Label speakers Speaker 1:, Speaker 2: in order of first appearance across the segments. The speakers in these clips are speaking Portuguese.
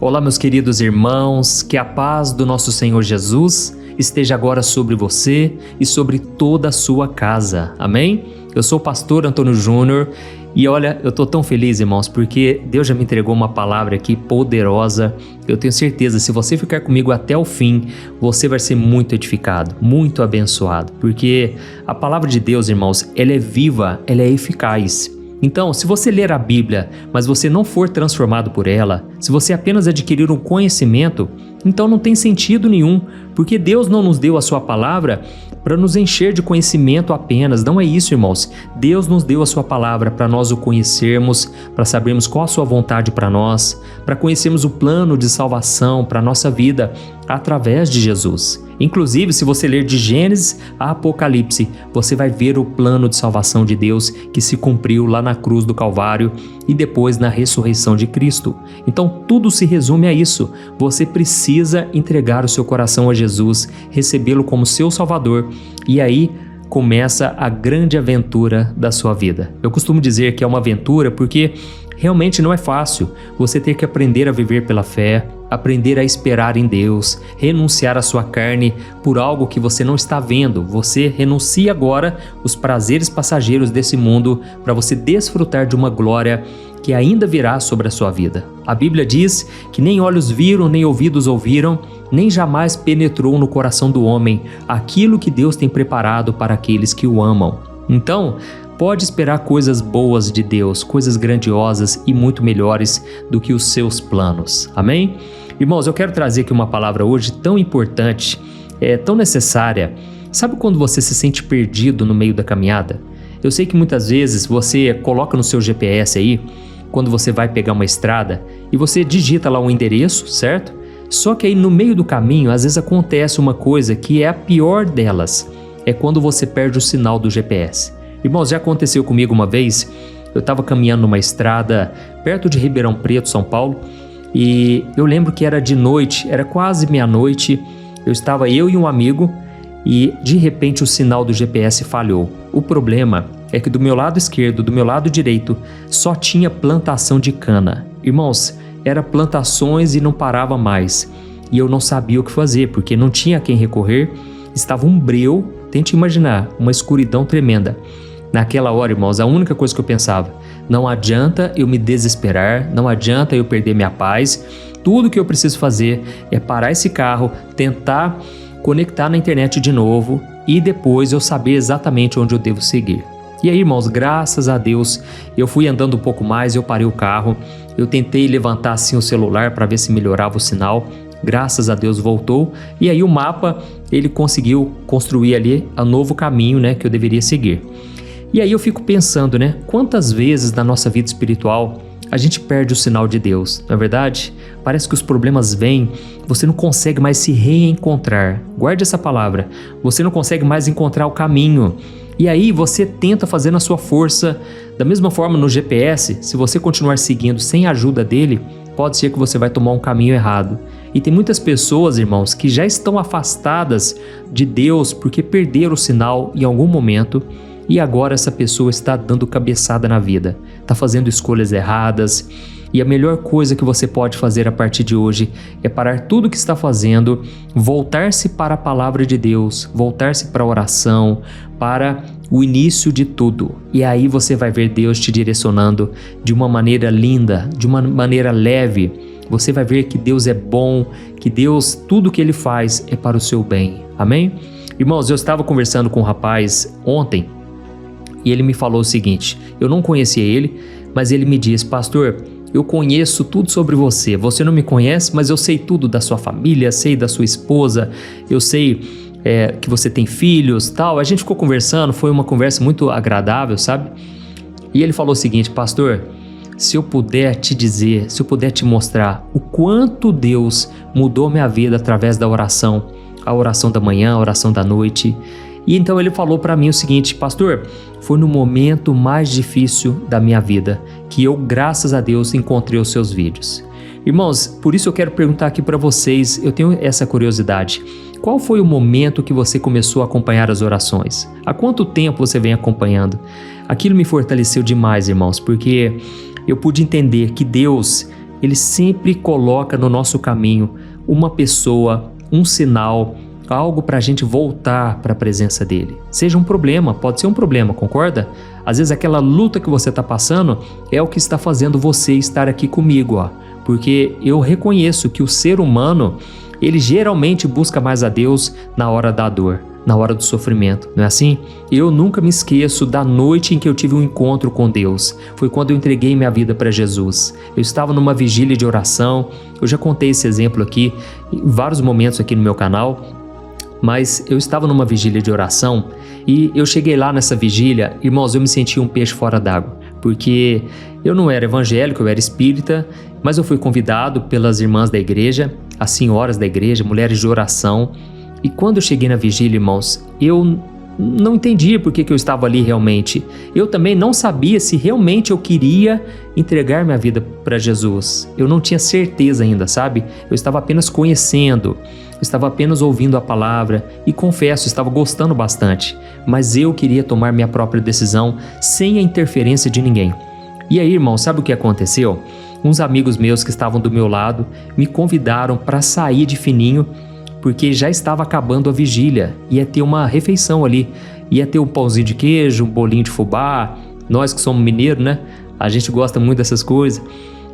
Speaker 1: Olá, meus queridos irmãos, que a paz do nosso Senhor Jesus esteja agora sobre você e sobre toda a sua casa. Amém? Eu sou o pastor Antônio Júnior e olha, eu estou tão feliz, irmãos, porque Deus já me entregou uma palavra aqui poderosa. Eu tenho certeza, se você ficar comigo até o fim, você vai ser muito edificado, muito abençoado, porque a palavra de Deus, irmãos, ela é viva, ela é eficaz. Então, se você ler a Bíblia, mas você não for transformado por ela, se você apenas adquirir um conhecimento, então não tem sentido nenhum, porque Deus não nos deu a sua palavra para nos encher de conhecimento apenas. Não é isso, irmãos. Deus nos deu a sua palavra para nós o conhecermos, para sabermos qual a sua vontade para nós, para conhecermos o plano de salvação para a nossa vida através de Jesus. Inclusive, se você ler de Gênesis a Apocalipse, você vai ver o plano de salvação de Deus que se cumpriu lá na cruz do Calvário e depois na ressurreição de Cristo. Então, tudo se resume a isso. Você precisa entregar o seu coração a Jesus, recebê-lo como seu Salvador, e aí começa a grande aventura da sua vida. Eu costumo dizer que é uma aventura porque realmente não é fácil. Você ter que aprender a viver pela fé, aprender a esperar em Deus, renunciar à sua carne por algo que você não está vendo. Você renuncia agora os prazeres passageiros desse mundo para você desfrutar de uma glória que ainda virá sobre a sua vida. A Bíblia diz que nem olhos viram, nem ouvidos ouviram, nem jamais penetrou no coração do homem aquilo que Deus tem preparado para aqueles que o amam. Então, pode esperar coisas boas de Deus, coisas grandiosas e muito melhores do que os seus planos. Amém? Irmãos, eu quero trazer aqui uma palavra hoje tão importante, tão necessária. Sabe quando você se sente perdido no meio da caminhada? Eu sei que muitas vezes você coloca no seu GPS aí, quando você vai pegar uma estrada, e você digita lá um endereço, certo? Só que aí no meio do caminho, às vezes acontece uma coisa que é a pior delas. É quando você perde o sinal do GPS. Irmãos, já aconteceu comigo uma vez. Eu estava caminhando numa estrada perto de Ribeirão Preto, São Paulo, e eu lembro que era de noite, era quase meia-noite. Eu e um amigo, e de repente o sinal do GPS falhou. O problema é que do meu lado esquerdo, do meu lado direito, só tinha plantação de cana. Irmãos, era plantações e não parava mais. E eu não sabia o que fazer, porque não tinha a quem recorrer. Estava um breu, tente imaginar, uma escuridão tremenda. Naquela hora, irmãos, a única coisa que eu pensava, não adianta eu me desesperar, não adianta eu perder minha paz. Tudo que eu preciso fazer é parar esse carro, tentar conectar na internet de novo e depois eu saber exatamente onde eu devo seguir. E aí, irmãos, graças a Deus, eu fui andando um pouco mais, eu parei o carro, eu tentei levantar assim o celular para ver se melhorava o sinal. Graças a Deus voltou, e aí o mapa, ele conseguiu construir ali um novo caminho, que eu deveria seguir. E aí eu fico pensando, quantas vezes na nossa vida espiritual a gente perde o sinal de Deus, não é verdade? Parece que os problemas vêm, você não consegue mais se reencontrar. Guarde essa palavra, você não consegue mais encontrar o caminho. E aí você tenta fazer na sua força, da mesma forma no GPS, se você continuar seguindo sem a ajuda dele, pode ser que você vai tomar um caminho errado. E tem muitas pessoas, irmãos, que já estão afastadas de Deus porque perderam o sinal em algum momento e agora essa pessoa está dando cabeçada na vida, está fazendo escolhas erradas. E a melhor coisa que você pode fazer a partir de hoje é parar tudo o que está fazendo, voltar-se para a palavra de Deus, voltar-se para a oração, para o início de tudo. E aí você vai ver Deus te direcionando de uma maneira linda, de uma maneira leve. Você vai ver que Deus é bom, que Deus, tudo que Ele faz é para o seu bem. Amém? Irmãos, eu estava conversando com um rapaz ontem e ele me falou o seguinte, eu não conhecia ele, mas ele me disse, pastor, eu conheço tudo sobre você. Você não me conhece, mas eu sei tudo da sua família, sei da sua esposa, eu sei que você tem filhos, tal. A gente ficou conversando, foi uma conversa muito agradável, sabe? E ele falou o seguinte, pastor, se eu puder te dizer, se eu puder te mostrar o quanto Deus mudou minha vida através da oração, a oração da manhã, a oração da noite. E então ele falou para mim o seguinte, pastor, foi no momento mais difícil da minha vida que eu, graças a Deus, encontrei os seus vídeos. Irmãos, por isso eu quero perguntar aqui para vocês, eu tenho essa curiosidade. Qual foi o momento que você começou a acompanhar as orações? Há quanto tempo você vem acompanhando? Aquilo me fortaleceu demais, irmãos, porque eu pude entender que Deus, Ele sempre coloca no nosso caminho uma pessoa, um sinal, algo para a gente voltar para a presença dele. Seja um problema, pode ser um problema, concorda? Às vezes aquela luta que você está passando é o que está fazendo você estar aqui comigo, ó. Porque eu reconheço que o ser humano, ele geralmente busca mais a Deus na hora da dor, na hora do sofrimento, não é assim? Eu nunca me esqueço da noite em que eu tive um encontro com Deus. Foi quando eu entreguei minha vida para Jesus. Eu estava numa vigília de oração, eu já contei esse exemplo aqui em vários momentos aqui no meu canal, mas eu estava numa vigília de oração e eu cheguei lá nessa vigília, irmãos, eu me sentia um peixe fora d'água, porque eu não era evangélico, eu era espírita, mas eu fui convidado pelas irmãs da igreja, as senhoras da igreja, mulheres de oração. E quando eu cheguei na vigília, irmãos, eu não entendia por que eu estava ali realmente. Eu também não sabia se realmente eu queria entregar minha vida para Jesus. Eu não tinha certeza ainda, sabe? Eu estava apenas conhecendo, eu estava apenas ouvindo a palavra e confesso, estava gostando bastante. Mas eu queria tomar minha própria decisão sem a interferência de ninguém. E aí, irmão, sabe o que aconteceu? Uns amigos meus que estavam do meu lado me convidaram para sair de fininho, porque já estava acabando a vigília, ia ter uma refeição ali, ia ter um pãozinho de queijo, um bolinho de fubá. Nós que somos mineiros, né? A gente gosta muito dessas coisas.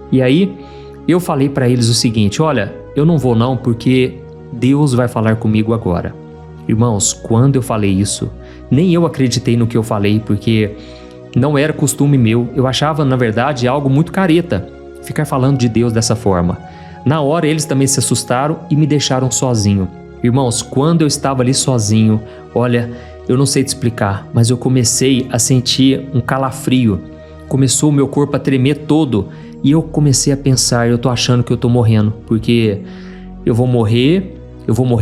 Speaker 1: E aí eu falei para eles o seguinte: olha, eu não vou não, porque Deus vai falar comigo agora. Irmãos, quando eu falei isso, nem eu acreditei no que eu falei, porque não era costume meu. Eu achava, na verdade, algo muito careta, ficar falando de Deus dessa forma. Na hora eles também se assustaram e me deixaram sozinho. Irmãos, quando eu estava ali sozinho, olha, eu não sei te explicar, mas eu comecei a sentir um calafrio. Começou o meu corpo a tremer todo e eu comecei a pensar, eu tô achando que eu tô morrendo, porque eu vou morrer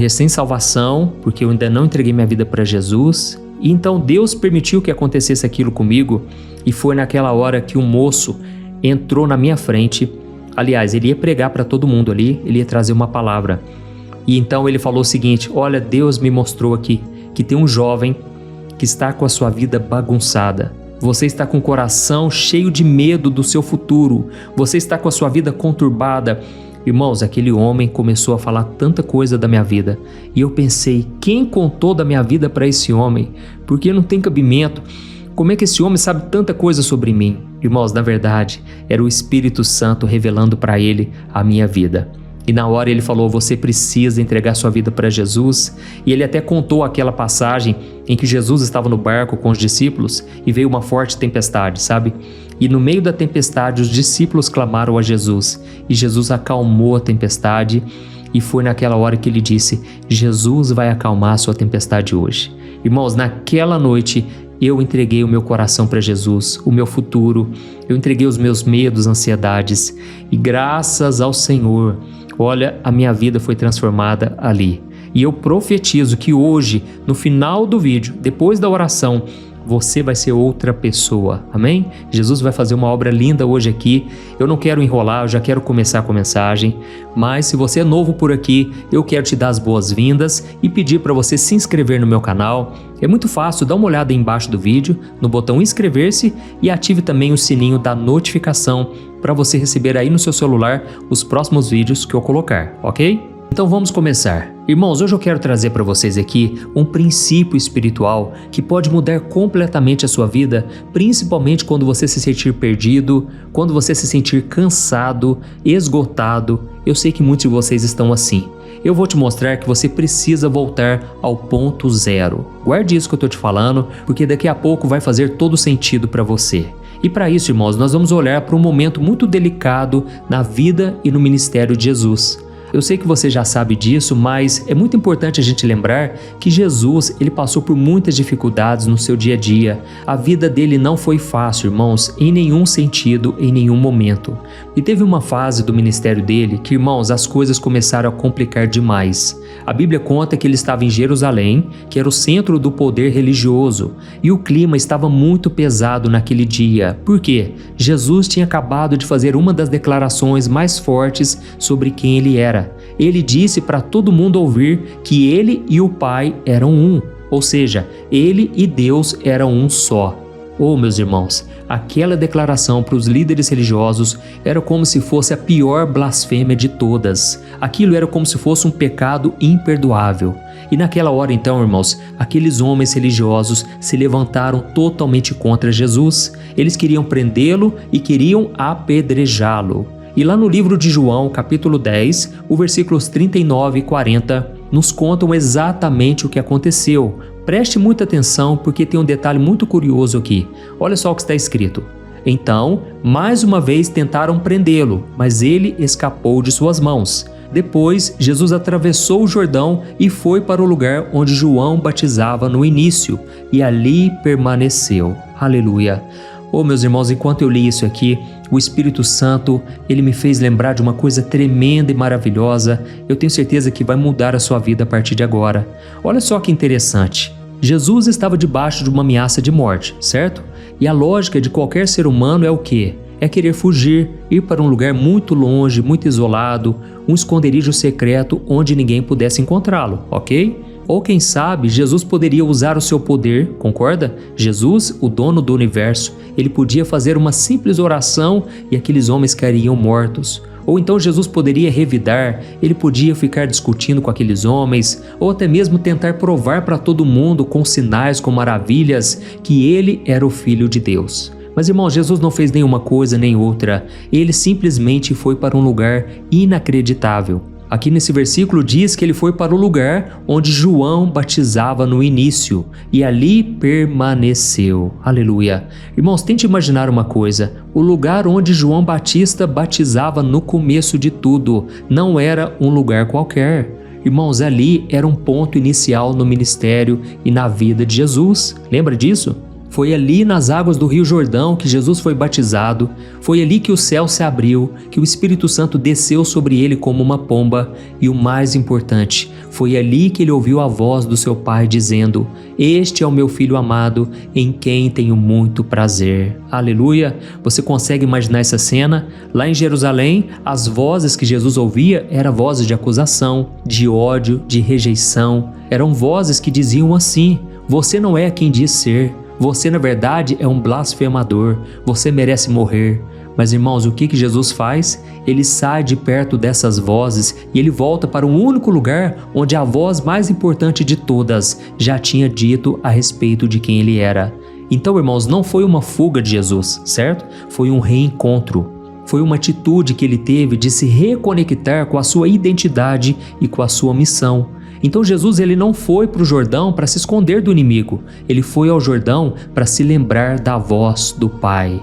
Speaker 1: sem salvação, porque eu ainda não entreguei minha vida para Jesus. E então Deus permitiu que acontecesse aquilo comigo, e foi naquela hora que um moço entrou na minha frente. Aliás, ele ia pregar para todo mundo ali, ele ia trazer uma palavra. E então ele falou o seguinte: olha, Deus me mostrou aqui que tem um jovem que está com a sua vida bagunçada. Você está com o coração cheio de medo do seu futuro. Você está com a sua vida conturbada. Irmãos, aquele homem começou a falar tanta coisa da minha vida. E eu pensei, quem contou da minha vida para esse homem? Porque não tem cabimento. Como é que esse homem sabe tanta coisa sobre mim? Irmãos, na verdade, era o Espírito Santo revelando para ele a minha vida. E na hora ele falou: você precisa entregar sua vida para Jesus. E ele até contou aquela passagem em que Jesus estava no barco com os discípulos e veio uma forte tempestade, sabe? E no meio da tempestade os discípulos clamaram a Jesus. E Jesus acalmou a tempestade. E foi naquela hora que ele disse: Jesus vai acalmar a sua tempestade hoje. Irmãos, naquela noite eu entreguei o meu coração para Jesus, o meu futuro. Eu entreguei os meus medos, ansiedades. E graças ao Senhor, olha, a minha vida foi transformada ali. E eu profetizo que hoje, no final do vídeo, depois da oração, você vai ser outra pessoa, amém? Jesus vai fazer uma obra linda hoje aqui. Eu não quero enrolar, eu já quero começar com a mensagem, mas se você é novo por aqui, eu quero te dar as boas-vindas e pedir para você se inscrever no meu canal. É muito fácil, dá uma olhada aí embaixo do vídeo, no botão inscrever-se, e ative também o sininho da notificação para você receber aí no seu celular os próximos vídeos que eu colocar, ok? Então vamos começar. Irmãos, hoje eu quero trazer para vocês aqui um princípio espiritual que pode mudar completamente a sua vida, principalmente quando você se sentir perdido, quando você se sentir cansado, esgotado. Eu sei que muitos de vocês estão assim. Eu vou te mostrar que você precisa voltar ao ponto zero. Guarde isso que eu estou te falando, porque daqui a pouco vai fazer todo sentido para você. E para isso, irmãos, nós vamos olhar para um momento muito delicado na vida e no ministério de Jesus. Eu sei que você já sabe disso, mas é muito importante a gente lembrar que Jesus, ele passou por muitas dificuldades no seu dia a dia. A vida dele não foi fácil, irmãos, em nenhum sentido, em nenhum momento. E teve uma fase do ministério dele que, irmãos, as coisas começaram a complicar demais. A Bíblia conta que ele estava em Jerusalém, que era o centro do poder religioso, e o clima estava muito pesado naquele dia. Por quê? Jesus tinha acabado de fazer uma das declarações mais fortes sobre quem ele era. Ele disse para todo mundo ouvir que ele e o Pai eram um, ou seja, ele e Deus eram um só. Oh, meus irmãos, aquela declaração para os líderes religiosos era como se fosse a pior blasfêmia de todas. Aquilo era como se fosse um pecado imperdoável. E naquela hora então, irmãos, aqueles homens religiosos se levantaram totalmente contra Jesus. Eles queriam prendê-lo e queriam apedrejá-lo. E lá no livro de João, capítulo 10, os versículos 39 e 40, nos contam exatamente o que aconteceu. Preste muita atenção porque tem um detalhe muito curioso aqui. Olha só o que está escrito. Então, mais uma vez tentaram prendê-lo, mas ele escapou de suas mãos. Depois, Jesus atravessou o Jordão e foi para o lugar onde João batizava no início, e ali permaneceu. Aleluia! Oh, meus irmãos, enquanto eu li isso aqui, o Espírito Santo, ele me fez lembrar de uma coisa tremenda e maravilhosa. Eu tenho certeza que vai mudar a sua vida a partir de agora. Olha só que interessante. Jesus estava debaixo de uma ameaça de morte, certo? E a lógica de qualquer ser humano é o quê? É querer fugir, ir para um lugar muito longe, muito isolado, um esconderijo secreto onde ninguém pudesse encontrá-lo, ok? Ou quem sabe, Jesus poderia usar o seu poder, concorda? Jesus, o dono do universo, ele podia fazer uma simples oração e aqueles homens cairiam mortos. Ou então Jesus poderia revidar, ele podia ficar discutindo com aqueles homens, ou até mesmo tentar provar para todo mundo com sinais, com maravilhas, que ele era o Filho de Deus. Mas, irmão, Jesus não fez nenhuma coisa nem outra, ele simplesmente foi para um lugar inacreditável. Aqui nesse versículo diz que ele foi para o lugar onde João batizava no início e ali permaneceu. Aleluia! Irmãos, tente imaginar uma coisa, o lugar onde João Batista batizava no começo de tudo não era um lugar qualquer. Irmãos, ali era um ponto inicial no ministério e na vida de Jesus. Lembra disso? Foi ali nas águas do Rio Jordão que Jesus foi batizado, foi ali que o céu se abriu, que o Espírito Santo desceu sobre ele como uma pomba e o mais importante, foi ali que ele ouviu a voz do seu Pai dizendo: "Este é o meu Filho amado, em quem tenho muito prazer." Aleluia! Você consegue imaginar essa cena? Lá em Jerusalém, as vozes que Jesus ouvia eram vozes de acusação, de ódio, de rejeição. Eram vozes que diziam assim: "Você não é quem diz ser. Você, na verdade, é um blasfemador. Você merece morrer." Mas, irmãos, o que Jesus faz? Ele sai de perto dessas vozes e ele volta para um único lugar onde a voz mais importante de todas já tinha dito a respeito de quem ele era. Então, irmãos, não foi uma fuga de Jesus, certo? Foi um reencontro. Foi uma atitude que ele teve de se reconectar com a sua identidade e com a sua missão. Então Jesus ele não foi para o Jordão para se esconder do inimigo, ele foi ao Jordão para se lembrar da voz do Pai.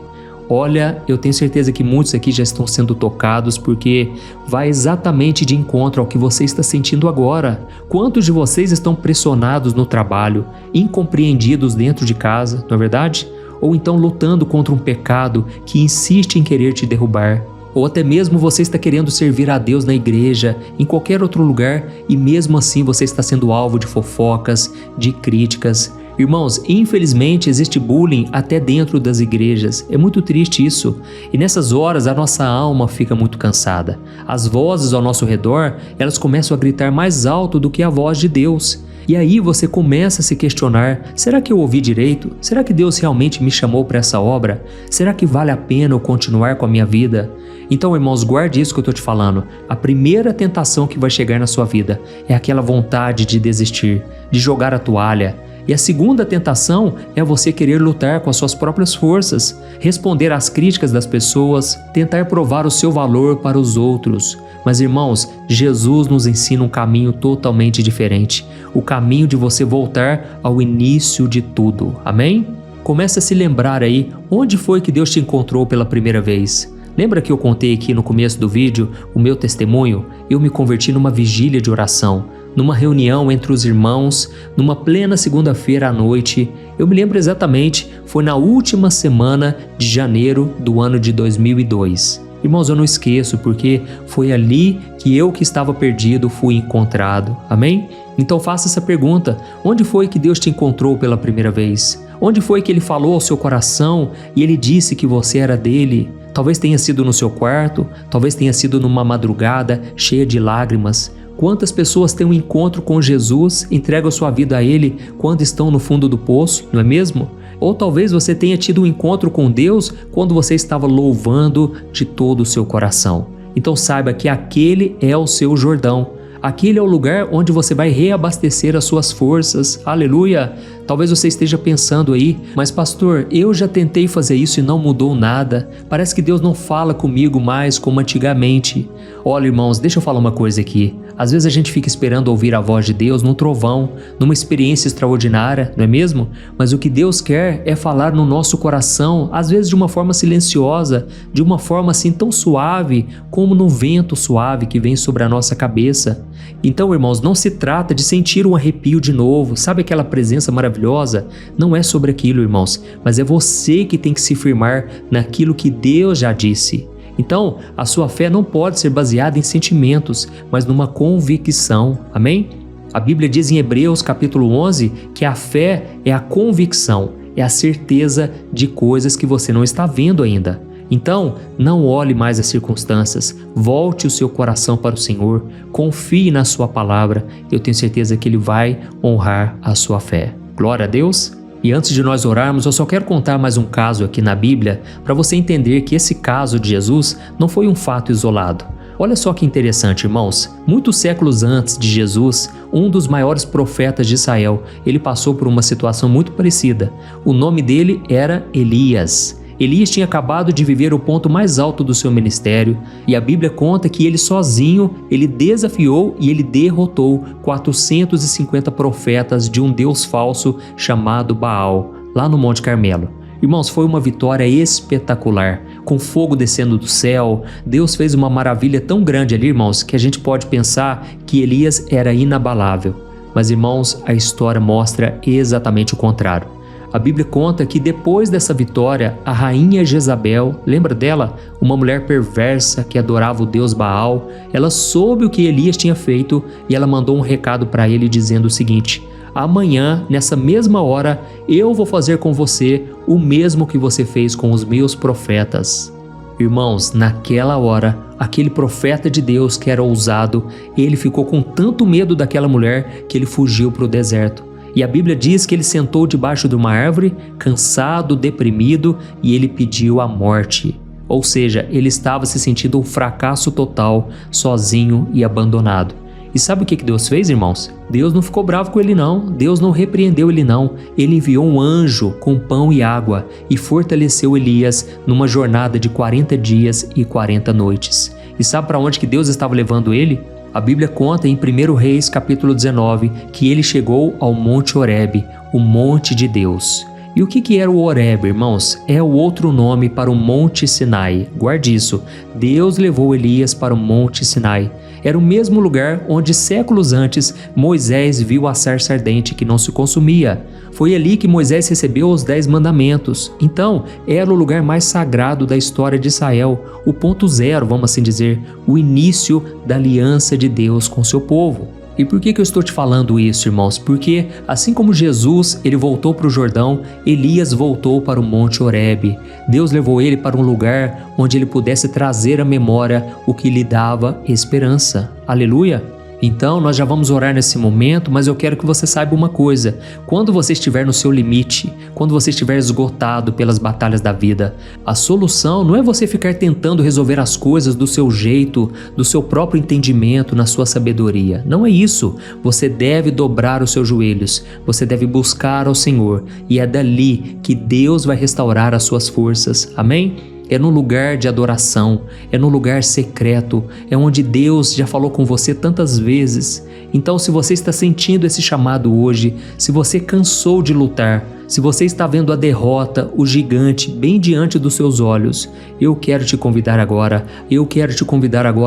Speaker 1: Olha, eu tenho certeza que muitos aqui já estão sendo tocados porque vai exatamente de encontro ao que você está sentindo agora. Quantos de vocês estão pressionados no trabalho, incompreendidos dentro de casa, não é verdade? Ou então lutando contra um pecado que insiste em querer te derrubar? Ou até mesmo você está querendo servir a Deus na igreja, em qualquer outro lugar, e mesmo assim você está sendo alvo de fofocas, de críticas. Irmãos, infelizmente existe bullying até dentro das igrejas. É muito triste isso. E nessas horas a nossa alma fica muito cansada. As vozes ao nosso redor, elas começam a gritar mais alto do que a voz de Deus. E aí você começa a se questionar: será que eu ouvi direito? Será que Deus realmente me chamou para essa obra? Será que vale a pena eu continuar com a minha vida? Então, irmãos, guarde isso que eu estou te falando. A primeira tentação que vai chegar na sua vida é aquela vontade de desistir, de jogar a toalha. E a segunda tentação é você querer lutar com as suas próprias forças, responder às críticas das pessoas, tentar provar o seu valor para os outros. Mas, irmãos, Jesus nos ensina um caminho totalmente diferente. O caminho de você voltar ao início de tudo. Amém? Comece a se lembrar aí, onde foi que Deus te encontrou pela primeira vez? Lembra que eu contei aqui no começo do vídeo o meu testemunho? Eu me converti numa vigília de oração, numa reunião entre os irmãos, numa plena segunda-feira à noite. Eu me lembro exatamente, foi na última semana de janeiro do ano de 2002. Irmãos, eu não esqueço, porque foi ali que eu que estava perdido fui encontrado. Amém? Então faça essa pergunta: onde foi que Deus te encontrou pela primeira vez? Onde foi que Ele falou ao seu coração e Ele disse que você era dele? Talvez tenha sido no seu quarto, talvez tenha sido numa madrugada cheia de lágrimas. Quantas pessoas têm um encontro com Jesus, entregam sua vida a Ele quando estão no fundo do poço, não é mesmo? Ou talvez você tenha tido um encontro com Deus quando você estava louvando de todo o seu coração. Então saiba que aquele é o seu Jordão. Aquele é o lugar onde você vai reabastecer as suas forças. Aleluia! Talvez você esteja pensando aí, mas pastor, eu já tentei fazer isso e não mudou nada. Parece que Deus não fala comigo mais como antigamente. Olha, irmãos, deixa eu falar uma coisa aqui. Às vezes a gente fica esperando ouvir a voz de Deus num trovão, numa experiência extraordinária, não é mesmo? Mas o que Deus quer é falar no nosso coração, às vezes de uma forma silenciosa, de uma forma assim tão suave, como no vento suave que vem sobre a nossa cabeça. Então, irmãos, não se trata de sentir um arrepio de novo, sabe aquela presença maravilhosa? Não é sobre aquilo, irmãos, mas é você que tem que se firmar naquilo que Deus já disse. Então, a sua fé não pode ser baseada em sentimentos, mas numa convicção. Amém? A Bíblia diz em Hebreus capítulo 11 que a fé é a convicção, é a certeza de coisas que você não está vendo ainda. Então, não olhe mais as circunstâncias, volte o seu coração para o Senhor, confie na sua palavra, eu tenho certeza que Ele vai honrar a sua fé. Glória a Deus! E antes de nós orarmos, eu só quero contar mais um caso aqui na Bíblia para você entender que esse caso de Jesus não foi um fato isolado. Olha só que interessante, irmãos. Muitos séculos antes de Jesus, um dos maiores profetas de Israel, ele passou por uma situação muito parecida. O nome dele era Elias. Elias tinha acabado de viver o ponto mais alto do seu ministério e a Bíblia conta que ele sozinho, ele desafiou e ele derrotou 450 profetas de um Deus falso chamado Baal, lá no Monte Carmelo. Irmãos, foi uma vitória espetacular, com fogo descendo do céu. Deus fez uma maravilha tão grande ali, irmãos, que a gente pode pensar que Elias era inabalável. Mas, irmãos, a história mostra exatamente o contrário. A Bíblia conta que depois dessa vitória, a rainha Jezabel, lembra dela? Uma mulher perversa que adorava o deus Baal, ela soube o que Elias tinha feito e ela mandou um recado para ele dizendo o seguinte: amanhã, nessa mesma hora, eu vou fazer com você o mesmo que você fez com os meus profetas. Irmãos, naquela hora, aquele profeta de Deus que era ousado, ele ficou com tanto medo daquela mulher que ele fugiu para o deserto. E a Bíblia diz que ele sentou debaixo de uma árvore, cansado, deprimido, e ele pediu a morte. Ou seja, ele estava se sentindo um fracasso total, sozinho e abandonado. E sabe o que Deus fez, irmãos? Deus não ficou bravo com ele não, Deus não repreendeu ele não. Ele enviou um anjo com pão e água e fortaleceu Elias numa jornada de 40 dias e 40 noites. E sabe para onde que Deus estava levando ele? A Bíblia conta em 1 Reis capítulo 19 que ele chegou ao Monte Horebe, o Monte de Deus. E o que era o Horebe, irmãos? É o outro nome para o Monte Sinai. Guarde isso. Deus levou Elias para o Monte Sinai. Era o mesmo lugar onde séculos antes Moisés viu a sarça ardente que não se consumia. Foi ali que Moisés recebeu os 10 mandamentos. Então, era o lugar mais sagrado da história de Israel, o ponto zero, vamos assim dizer, o início da aliança de Deus com seu povo. E por que eu estou te falando isso, irmãos? Porque assim como Jesus, ele voltou para o Jordão, Elias voltou para o Monte Horebe. Deus levou ele para um lugar onde ele pudesse trazer à memória o que lhe dava esperança. Aleluia! Então nós já vamos orar nesse momento, mas eu quero que você saiba uma coisa: quando você estiver no seu limite, quando você estiver esgotado pelas batalhas da vida, a solução não é você ficar tentando resolver as coisas do seu jeito, do seu próprio entendimento, na sua sabedoria. Não é isso. Você deve dobrar os seus joelhos, você deve buscar ao Senhor, e é dali que Deus vai restaurar as suas forças. Amém? É no lugar de adoração, é no lugar secreto, é onde Deus já falou com você tantas vezes. Então, se você está sentindo esse chamado hoje, se você cansou de lutar, se você está vendo a derrota, o gigante bem diante dos seus olhos, eu quero te convidar agora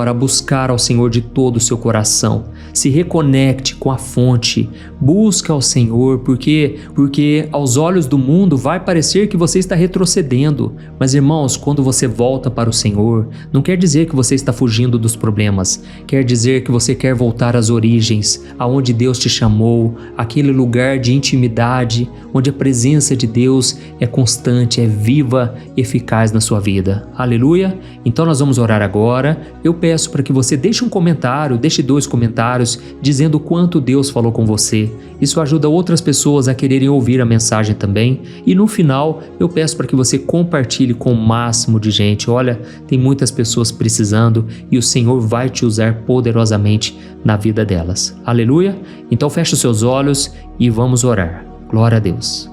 Speaker 1: a buscar ao Senhor de todo o seu coração. Se reconecte com a fonte, busca ao Senhor, porque aos olhos do mundo vai parecer que você está retrocedendo. Mas, irmãos, quando você volta para o Senhor, não quer dizer que você está fugindo dos problemas, quer dizer que você quer voltar às origens, aonde Deus te chamou, aquele lugar de intimidade, onde a presença presença de Deus é constante, é viva, eficaz na sua vida. Aleluia? Então nós vamos orar agora. Eu peço para que você deixe um comentário, deixe 2 comentários dizendo o quanto Deus falou com você. Isso ajuda outras pessoas a quererem ouvir a mensagem também. E no final, eu peço para que você compartilhe com o máximo de gente. Olha, tem muitas pessoas precisando e o Senhor vai te usar poderosamente na vida delas. Aleluia? Então feche os seus olhos e vamos orar. Glória a Deus.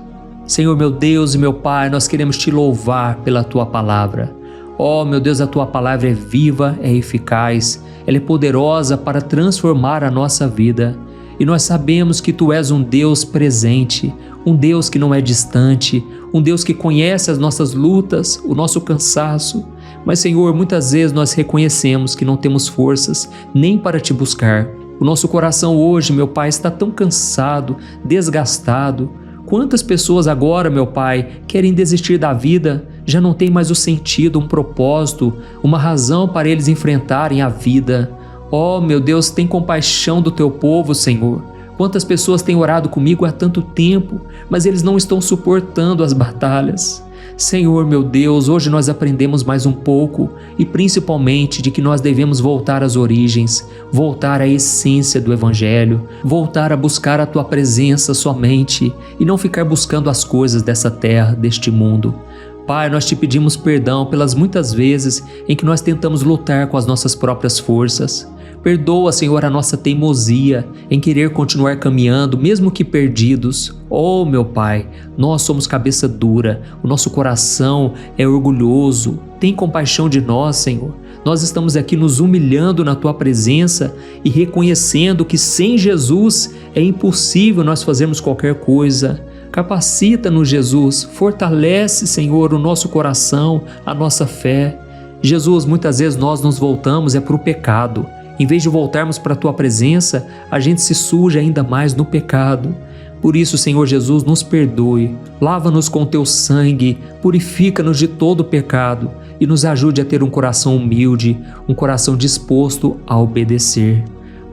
Speaker 1: Senhor, meu Deus e meu Pai, nós queremos te louvar pela Tua palavra. Oh, meu Deus, a Tua palavra é viva, é eficaz, ela é poderosa para transformar a nossa vida. E nós sabemos que Tu és um Deus presente, um Deus que não é distante, um Deus que conhece as nossas lutas, o nosso cansaço. Mas, Senhor, muitas vezes nós reconhecemos que não temos forças nem para Te buscar. O nosso coração hoje, meu Pai, está tão cansado, desgastado. Quantas pessoas agora, meu Pai, querem desistir da vida, já não tem mais o sentido, um propósito, uma razão para eles enfrentarem a vida. Oh, meu Deus, tem compaixão do Teu povo, Senhor. Quantas pessoas têm orado comigo há tanto tempo, mas eles não estão suportando as batalhas. Senhor, meu Deus, hoje nós aprendemos mais um pouco e principalmente de que nós devemos voltar às origens, voltar à essência do Evangelho, voltar a buscar a Tua presença somente e não ficar buscando as coisas dessa terra, deste mundo. Pai, nós Te pedimos perdão pelas muitas vezes em que nós tentamos lutar com as nossas próprias forças. Perdoa, Senhor, a nossa teimosia em querer continuar caminhando, mesmo que perdidos. Oh, meu Pai, nós somos cabeça dura, o nosso coração é orgulhoso. Tem compaixão de nós, Senhor. Nós estamos aqui nos humilhando na Tua presença e reconhecendo que sem Jesus é impossível nós fazermos qualquer coisa. Capacita-nos, Jesus, fortalece, Senhor, o nosso coração, a nossa fé. Jesus, muitas vezes nós nos voltamos para o pecado. Em vez de voltarmos para a Tua presença, a gente se suja ainda mais no pecado. Por isso, Senhor Jesus, nos perdoe, lava-nos com Teu sangue, purifica-nos de todo o pecado e nos ajude a ter um coração humilde, um coração disposto a obedecer.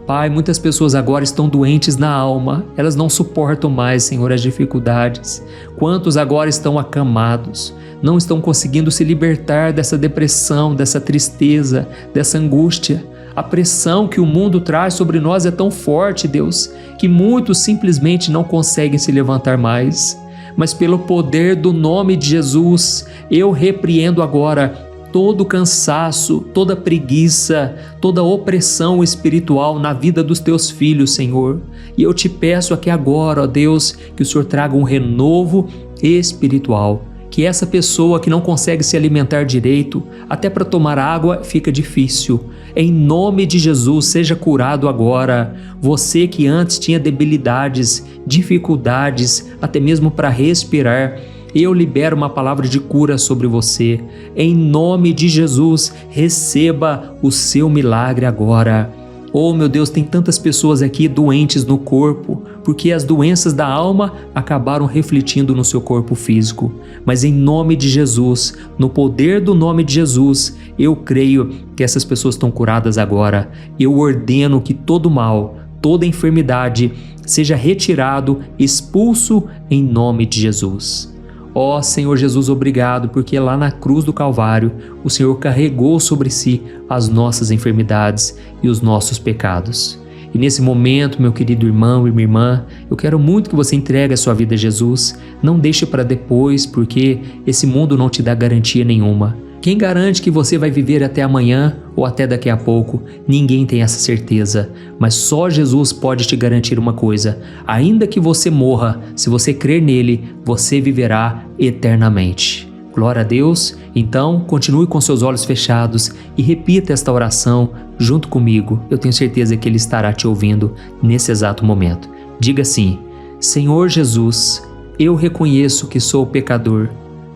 Speaker 1: Pai, muitas pessoas agora estão doentes na alma, elas não suportam mais, Senhor, as dificuldades. Quantos agora estão acamados, não estão conseguindo se libertar dessa depressão, dessa tristeza, dessa angústia. A pressão que o mundo traz sobre nós é tão forte, Deus, que muitos simplesmente não conseguem se levantar mais. Mas pelo poder do nome de Jesus, eu repreendo agora todo cansaço, toda preguiça, toda opressão espiritual na vida dos Teus filhos, Senhor. E eu Te peço aqui agora, ó Deus, que o Senhor traga um renovo espiritual. Que essa pessoa que não consegue se alimentar direito, até para tomar água fica difícil. Em nome de Jesus, seja curado agora. Você que antes tinha debilidades, dificuldades, até mesmo para respirar, eu libero uma palavra de cura sobre você. Em nome de Jesus, receba o seu milagre agora. Oh, meu Deus, tem tantas pessoas aqui doentes no corpo, porque as doenças da alma acabaram refletindo no seu corpo físico. Mas em nome de Jesus, no poder do nome de Jesus, eu creio que essas pessoas estão curadas agora. Eu ordeno que todo mal, toda enfermidade seja retirado, expulso em nome de Jesus. Ó Senhor Jesus, obrigado, porque lá na cruz do Calvário o Senhor carregou sobre si as nossas enfermidades e os nossos pecados. E nesse momento, meu querido irmão e minha irmã, eu quero muito que você entregue a sua vida a Jesus. Não deixe para depois, porque esse mundo não te dá garantia nenhuma. Quem garante que você vai viver até amanhã ou até daqui a pouco? Ninguém tem essa certeza, mas só Jesus pode te garantir uma coisa: ainda que você morra, se você crer nele, você viverá eternamente. Glória a Deus. Então, continue com seus olhos fechados e repita esta oração junto comigo. Eu tenho certeza que Ele estará te ouvindo nesse exato momento. Diga assim: Senhor Jesus, eu reconheço que sou pecador.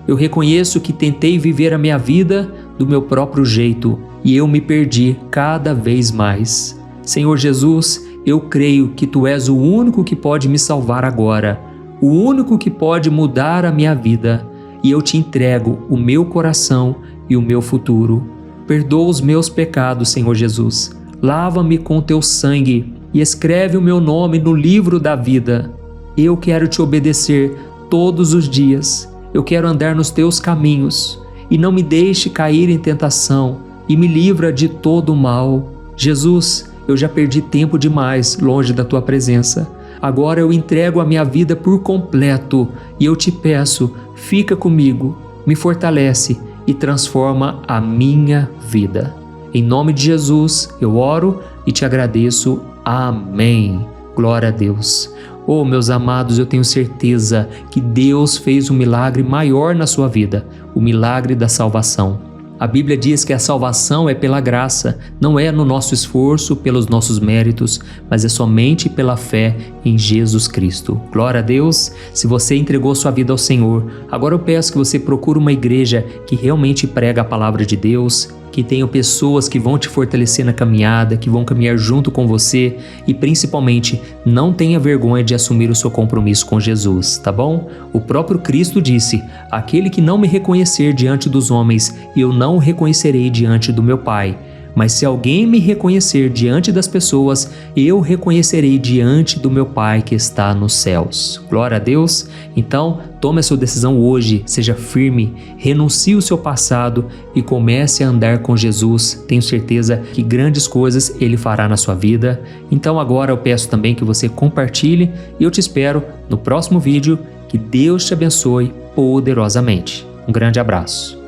Speaker 1: Eu reconheço que tentei viver a minha vida do meu próprio jeito e eu me perdi cada vez mais. Senhor Jesus, eu creio que Tu és o único que pode me salvar agora, o único que pode mudar a minha vida, e eu Te entrego o meu coração e o meu futuro. Perdoa os meus pecados, Senhor Jesus. Lava-me com Teu sangue e escreve o meu nome no livro da vida. Eu quero Te obedecer todos os dias. Eu quero andar nos teus caminhos e não me deixe cair em tentação e me livra de todo o mal. Jesus, eu já perdi tempo demais longe da tua presença. Agora eu entrego a minha vida por completo e eu te peço, fica comigo, me fortalece e transforma a minha vida. Em nome de Jesus, eu oro e te agradeço. Amém. Glória a Deus. Oh, meus amados, eu tenho certeza que Deus fez um milagre maior na sua vida, o milagre da salvação. A Bíblia diz que a salvação é pela graça, não é no nosso esforço, pelos nossos méritos, mas é somente pela fé em Jesus Cristo. Glória a Deus! Se você entregou sua vida ao Senhor, agora eu peço que você procure uma igreja que realmente prega a palavra de Deus, que tenham pessoas que vão te fortalecer na caminhada, que vão caminhar junto com você e principalmente não tenha vergonha de assumir o seu compromisso com Jesus, tá bom? O próprio Cristo disse, aquele que não me reconhecer diante dos homens, eu não o reconhecerei diante do meu Pai. Mas se alguém me reconhecer diante das pessoas, eu reconhecerei diante do meu Pai que está nos céus. Glória a Deus! Então, tome a sua decisão hoje, seja firme, renuncie o seu passado e comece a andar com Jesus. Tenho certeza que grandes coisas Ele fará na sua vida. Então agora eu peço também que você compartilhe e eu te espero no próximo vídeo. Que Deus te abençoe poderosamente. Um grande abraço.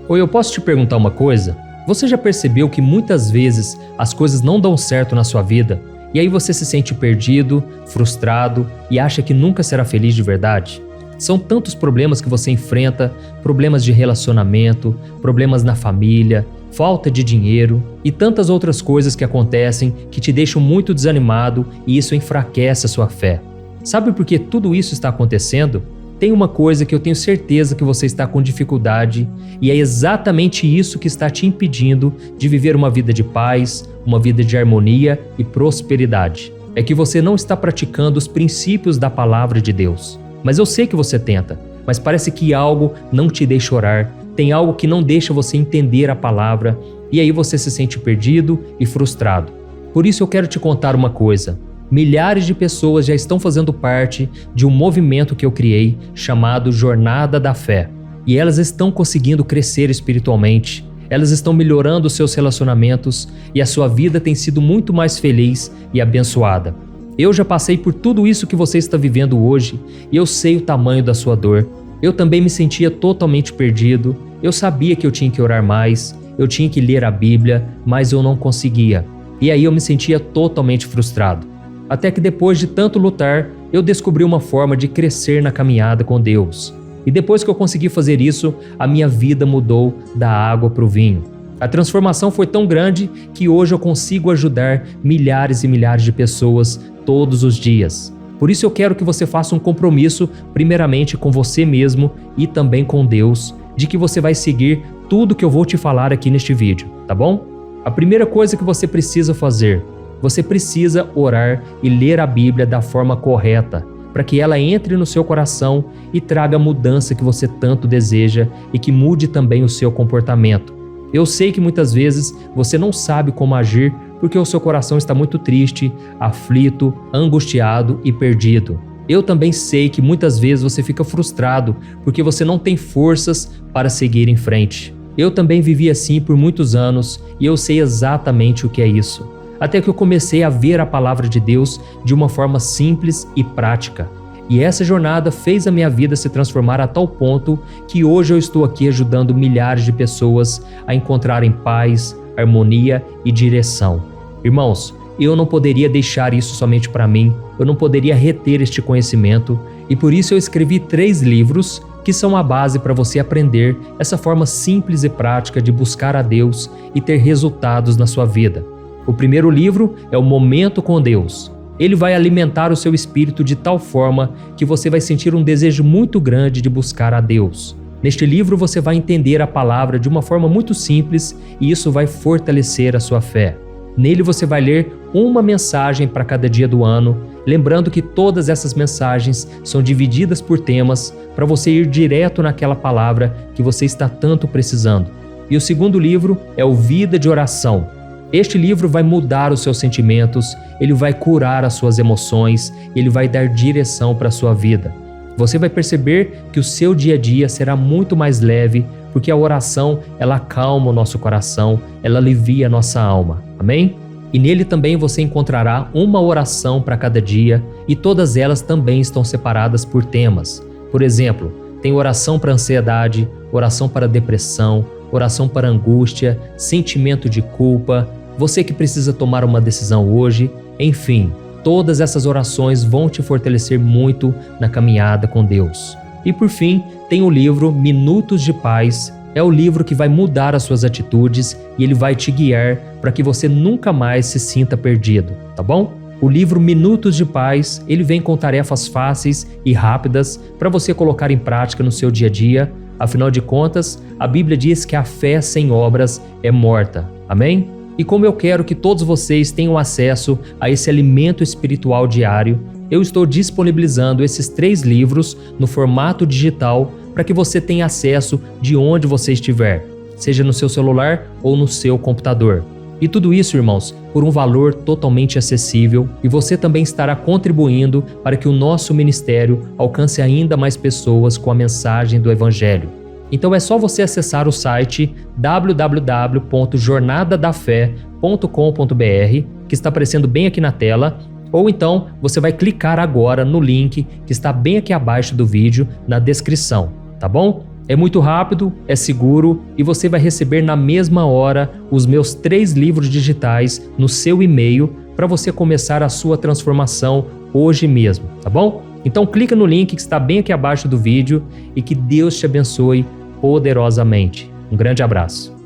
Speaker 1: Oi, eu posso te perguntar uma coisa? Você já percebeu que muitas vezes as coisas não dão certo na sua vida e aí você se sente perdido, frustrado e acha que nunca será feliz de verdade? São tantos problemas que você enfrenta, problemas de relacionamento, problemas na família, falta de dinheiro e tantas outras coisas que acontecem que te deixam muito desanimado e isso enfraquece a sua fé. Sabe por que tudo isso está acontecendo? Tem uma coisa que eu tenho certeza que você está com dificuldade e é exatamente isso que está te impedindo de viver uma vida de paz, uma vida de harmonia e prosperidade. É que você não está praticando os princípios da palavra de Deus. Mas eu sei que você tenta, mas parece que algo não te deixa orar, tem algo que não deixa você entender a palavra e aí você se sente perdido e frustrado. Por isso eu quero te contar uma coisa. Milhares de pessoas já estão fazendo parte de um movimento que eu criei chamado Jornada da Fé. E elas estão conseguindo crescer espiritualmente, elas estão melhorando seus relacionamentos e a sua vida tem sido muito mais feliz e abençoada. Eu já passei por tudo isso que você está vivendo hoje e eu sei o tamanho da sua dor. Eu também me sentia totalmente perdido, eu sabia que eu tinha que orar mais, eu tinha que ler a Bíblia, mas eu não conseguia. E aí eu me sentia totalmente frustrado. Até que depois de tanto lutar, eu descobri uma forma de crescer na caminhada com Deus. E depois que eu consegui fazer isso, a minha vida mudou da água para o vinho. A transformação foi tão grande que hoje eu consigo ajudar milhares e milhares de pessoas todos os dias. Por isso eu quero que você faça um compromisso, primeiramente com você mesmo e também com Deus, de que você vai seguir tudo que eu vou te falar aqui neste vídeo, tá bom? A primeira coisa que você precisa fazer, você precisa orar e ler a Bíblia da forma correta, para que ela entre no seu coração e traga a mudança que você tanto deseja e que mude também o seu comportamento. Eu sei que muitas vezes você não sabe como agir porque o seu coração está muito triste, aflito, angustiado e perdido. Eu também sei que muitas vezes você fica frustrado porque você não tem forças para seguir em frente. Eu também vivi assim por muitos anos e eu sei exatamente o que é isso. Até que eu comecei a ver a palavra de Deus de uma forma simples e prática. E essa jornada fez a minha vida se transformar a tal ponto que hoje eu estou aqui ajudando milhares de pessoas a encontrarem paz, harmonia e direção. Irmãos, eu não poderia deixar isso somente para mim, eu não poderia reter este conhecimento e por isso eu escrevi 3 livros que são a base para você aprender essa forma simples e prática de buscar a Deus e ter resultados na sua vida. O primeiro livro é o Momento com Deus. Ele vai alimentar o seu espírito de tal forma que você vai sentir um desejo muito grande de buscar a Deus. Neste livro você vai entender a palavra de uma forma muito simples e isso vai fortalecer a sua fé. Nele você vai ler uma mensagem para cada dia do ano, lembrando que todas essas mensagens são divididas por temas para você ir direto naquela palavra que você está tanto precisando. E o segundo livro é o Vida de Oração. Este livro vai mudar os seus sentimentos, ele vai curar as suas emoções, ele vai dar direção para a sua vida. Você vai perceber que o seu dia a dia será muito mais leve, porque a oração, ela acalma o nosso coração, ela alivia a nossa alma. Amém? E nele também você encontrará uma oração para cada dia, e todas elas também estão separadas por temas. Por exemplo, tem oração para ansiedade, oração para depressão, oração para angústia, sentimento de culpa, você que precisa tomar uma decisão hoje, enfim, todas essas orações vão te fortalecer muito na caminhada com Deus. E por fim, tem o livro Minutos de Paz. É o livro que vai mudar as suas atitudes e ele vai te guiar para que você nunca mais se sinta perdido, tá bom? O livro Minutos de Paz, ele vem com tarefas fáceis e rápidas para você colocar em prática no seu dia a dia. Afinal de contas, a Bíblia diz que a fé sem obras é morta. Amém? E como eu quero que todos vocês tenham acesso a esse alimento espiritual diário, eu estou disponibilizando esses 3 livros no formato digital para que você tenha acesso de onde você estiver, seja no seu celular ou no seu computador. E tudo isso, irmãos, por um valor totalmente acessível, e você também estará contribuindo para que o nosso ministério alcance ainda mais pessoas com a mensagem do Evangelho. Então é só você acessar o site www.jornadadafé.com.br, que está aparecendo bem aqui na tela, ou então você vai clicar agora no link que está bem aqui abaixo do vídeo, na descrição, tá bom? É muito rápido, é seguro e você vai receber na mesma hora os meus 3 livros digitais no seu e-mail para você começar a sua transformação hoje mesmo, tá bom? Então clica no link que está bem aqui abaixo do vídeo e que Deus te abençoe poderosamente. Um grande abraço.